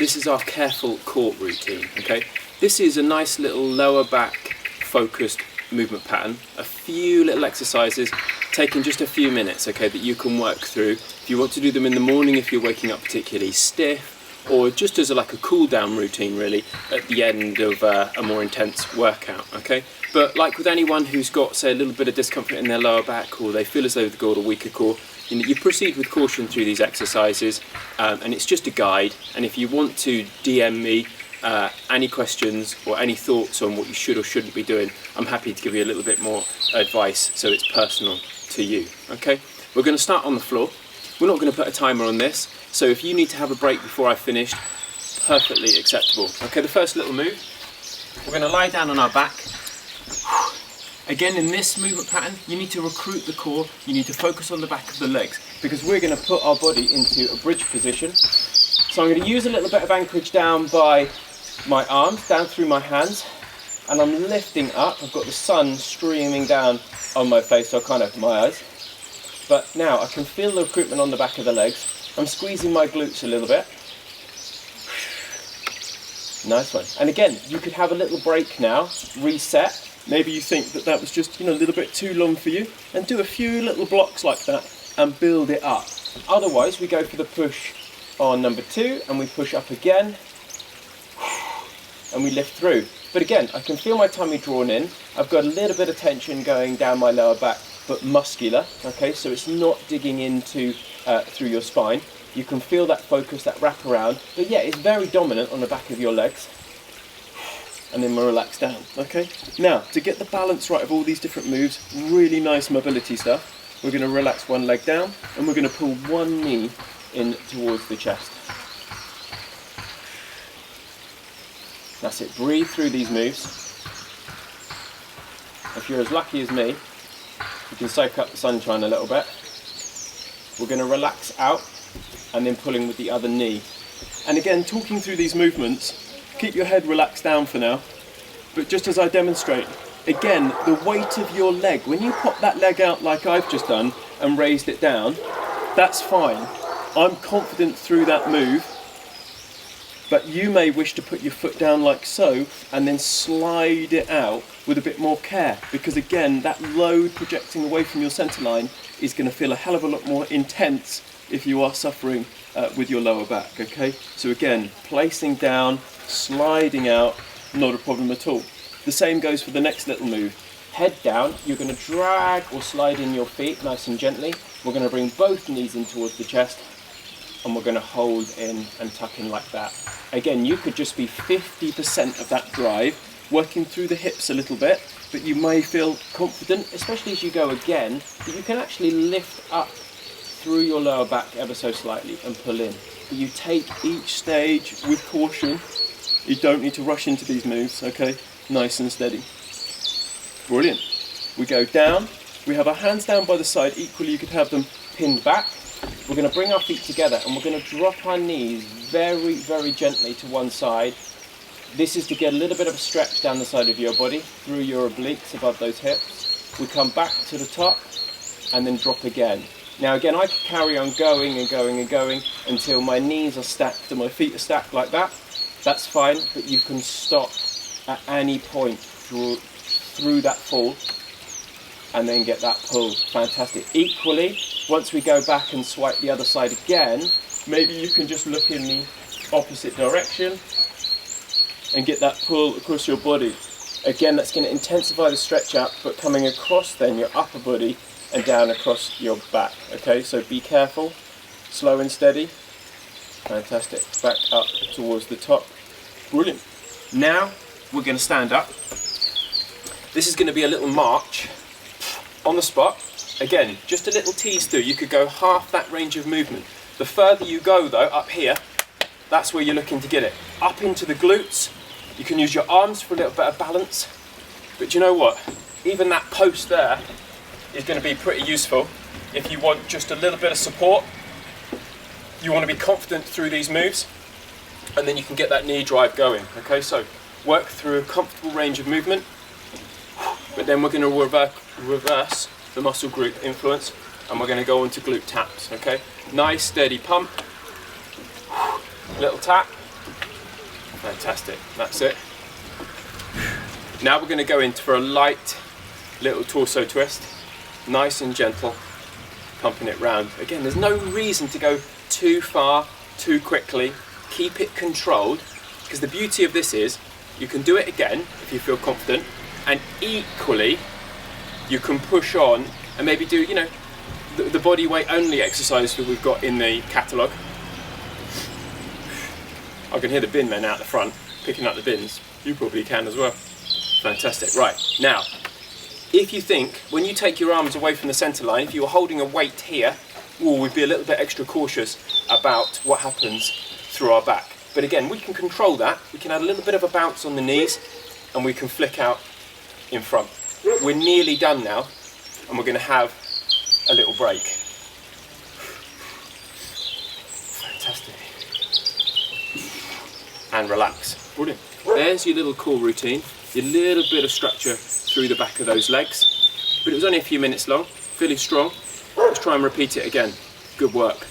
this is our careful core routine, okay? This is a nice little lower back focused movement pattern, a few little exercises taking just a few minutes, okay, that you can work through. If you want to do them in the morning, if you're waking up particularly stiff, or just as like a cool down routine really at the end of a more intense workout, okay? But like with anyone who's got, say, a little bit of discomfort in their lower back, or they feel as though they've got a weaker core, you proceed with caution through these exercises, and it's just a guide. And if you want to DM me any questions or any thoughts on what you should or shouldn't be doing, I'm happy to give you a little bit more advice so it's personal to you, okay? We're going to start on the floor. We're not going to put a timer on this, so if you need to have a break before I've finished, perfectly acceptable. Okay, the first little move, we're going to lie down on our back. Again, in this movement pattern, you need to recruit the core, you need to focus on the back of the legs, because we're going to put our body into a bridge position. So I'm going to use a little bit of anchorage down by my arms, down through my hands, and I'm lifting up. I've got the sun streaming down on my face, or kind of my eyes. But now I can feel the recruitment on the back of the legs. I'm squeezing my glutes a little bit. Nice one. And again, you could have a little break now, reset. Maybe you think that that was just, a little bit too long for you, and do a few little blocks like that and build it up. Otherwise, we go for the push on number 2, and we push up again, and we lift through. But again, I can feel my tummy drawn in. I've got a little bit of tension going down my lower back, but muscular, okay? So it's not digging into through your spine. You can feel that focus, that wrap around, but yeah, it's very dominant on the back of your legs. And then we'll relax down, okay? Now, to get the balance right of all these different moves, really nice mobility stuff, we're gonna relax one leg down, and we're gonna pull one knee in towards the chest. That's it, breathe through these moves. If you're as lucky as me, you can soak up the sunshine a little bit. We're gonna relax out, and then pulling with the other knee. And again, talking through these movements, keep your head relaxed down for now, but just as I demonstrate, again, the weight of your leg, when you pop that leg out like I've just done and raised it down, that's fine. I'm confident through that move, but you may wish to put your foot down like so and then slide it out with a bit more care, because again, that load projecting away from your center line is going to feel a hell of a lot more intense if you are suffering with your lower back, okay? So again, placing down, sliding out, not a problem at all. The same goes for the next little move. Head down, you're going to drag or slide in your feet nice and gently. We're going to bring both knees in towards the chest, and we're going to hold in and tuck in like that. Again, you could just be 50% of that drive, working through the hips a little bit, but you may feel confident, especially as you go again, that you can actually lift up through your lower back ever so slightly and pull in. But you take each stage with caution. You don't need to rush into these moves, okay? Nice and steady. Brilliant. We go down. We have our hands down by the side. Equally, you could have them pinned back. We're going to bring our feet together, and we're going to drop our knees very, very gently to one side. This is to get a little bit of a stretch down the side of your body, through your obliques above those hips. We come back to the top, and then drop again. Now again, I could carry on going and going and going until my knees are stacked and my feet are stacked like that. That's fine, but you can stop at any point through that fall and then get that pull. Fantastic. Equally, once we go back and swipe the other side again, maybe you can just look in the opposite direction and get that pull across your body. Again, that's going to intensify the stretch out, but coming across then your upper body and down across your back. Okay, so be careful, slow and steady. Fantastic. Back up towards the top. Brilliant. Now we're going to stand up. This is going to be a little march on the spot. Again, just a little tease through. You could go half that range of movement. The further you go though, up here, that's where you're looking to get it. Up into the glutes. You can use your arms for a little bit of balance. But you know what? Even that post there is going to be pretty useful if you want just a little bit of support. You want to be confident through these moves, and then you can get that knee drive going. Okay, so work through a comfortable range of movement, but then we're going to reverse the muscle group influence, and we're going to go on to glute taps. Okay, nice steady pump, little tap, Fantastic, that's it. Now we're going to go in for a light little torso twist, nice and gentle, pumping it round. Again, there's no reason to go too far, too quickly. Keep it controlled, because the beauty of this is you can do it again if you feel confident, and equally you can push on and maybe do, you know, the body weight only exercise that we've got in the catalogue. I can hear the bin men out the front picking up the bins. You probably can as well. Fantastic. Right, now, if you think, when you take your arms away from the centre line, if you were holding a weight here, we'd be a little bit extra cautious about what happens through our back. But again, we can control that. We can add a little bit of a bounce on the knees, and we can flick out in front. We're nearly done now, and we're going to have a little break. Fantastic. And relax. Brilliant. There's your little core routine, your little bit of structure through the back of those legs. But it was only a few minutes long, feeling strong. Let's try and repeat it again. Good work.